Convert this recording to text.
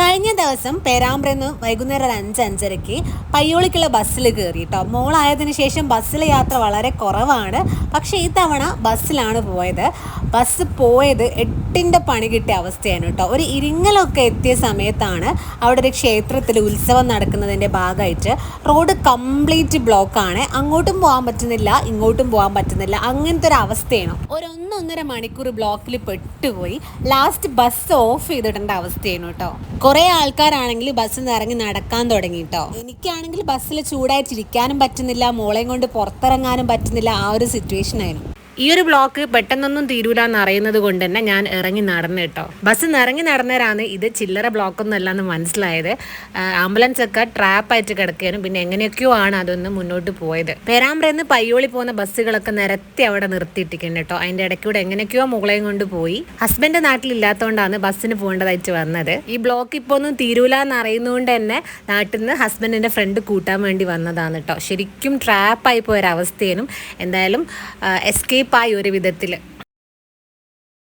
കഴിഞ്ഞ ദിവസം പേരാമ്പ്രന്ന് വൈകുന്നേരം ഒരു 5-5:30 പയ്യോളിക്കുള്ള ബസ്സിൽ കയറി കേട്ടോ. മോളായതിനു ശേഷം ബസ്സിലെ യാത്ര വളരെ കുറവാണ്. പക്ഷേ ഈ തവണ ബസ്സിലാണ് പോയത്. ബസ് പോയത് 8ന്റെ പണി കിട്ടിയ അവസ്ഥയാണ് കേട്ടോ. ഒരു ഇരിങ്ങലൊക്കെ എത്തിയ സമയത്താണ് അവിടെ ഒരു ക്ഷേത്രത്തിൽ ഉത്സവം നടക്കുന്നതിൻ്റെ ഭാഗമായിട്ട് റോഡ് കംപ്ലീറ്റ് ബ്ലോക്കാണ്. അങ്ങോട്ടും പോകാൻ പറ്റുന്നില്ല, ഇങ്ങോട്ടും പോകാൻ പറ്റുന്നില്ല. അങ്ങനത്തെ ഒരു അവസ്ഥയാണ്. ഒരു 1-1.5 മണിക്കൂർ ബ്ലോക്കിൽ പെട്ടുപോയി. ലാസ്റ്റ് ബസ് ഓഫ് ചെയ്തിടേണ്ട അവസ്ഥയാണ് കേട്ടോ. കുറേ ആൾക്കാരാണെങ്കിൽ ബസ്സിൽ നിന്ന് ഇറങ്ങി നടക്കാൻ തുടങ്ങി കേട്ടോ. എനിക്കാണെങ്കിൽ ബസ്സിൽ ചൂടായിട്ടിരിക്കാനും പറ്റുന്നില്ല, മോളെയും കൊണ്ട് പുറത്തിറങ്ങാനും പറ്റുന്നില്ല. ആ ഒരു സിറ്റുവേഷൻ ആയിരുന്നു. ഈ ഒരു ബ്ലോക്ക് പെട്ടെന്നൊന്നും തീരൂല എന്ന് അറിയുന്നത് കൊണ്ട് തന്നെ ഞാൻ ഇറങ്ങി നടന്നു കേട്ടോ. ബസ്സിൽ നിന്ന് ഇറങ്ങി നടന്നവരാണ് ഇത് ചില്ലറ ബ്ലോക്കൊന്നും അല്ല എന്ന് മനസ്സിലായത്. ആംബുലൻസ് ഒക്കെ ട്രാപ്പായിട്ട് കിടക്കുകയും പിന്നെ എങ്ങനെയൊക്കെയോ ആണ് അതൊന്ന് മുന്നോട്ട് പോയത്. പേരാമ്പ്രന്ന് പയ്യോളി പോകുന്ന ബസ്സുകളൊക്കെ നിരത്തി അവിടെ നിർത്തിയിട്ടിരിക്കുന്നു കേട്ടോ. അതിൻ്റെ ഇടയ്ക്കൂടെ എങ്ങനെയൊക്കെയോ മുകളെയും കൊണ്ട് പോയി. ഹസ്ബൻഡ് നാട്ടിലില്ലാത്തതുകൊണ്ടാണ് ബസ്സിന് പോകേണ്ടതായിട്ട് വന്നത്. ഈ ബ്ലോക്ക് ഇപ്പോൾ ഒന്നും തീരൂല എന്ന് അറിയുന്നതുകൊണ്ട് തന്നെ നാട്ടിൽ നിന്ന് ഹസ്ബൻഡിൻ്റെ ഫ്രണ്ട് കൂട്ടാൻ വേണ്ടി വന്നതാണ് കേട്ടോ. ശരിക്കും ട്രാപ്പായി പോയൊരവസ്ഥയേനും എന്തായാലും എസ്കേപ്പ് ആയി ഒരു വിധത്തിൽ.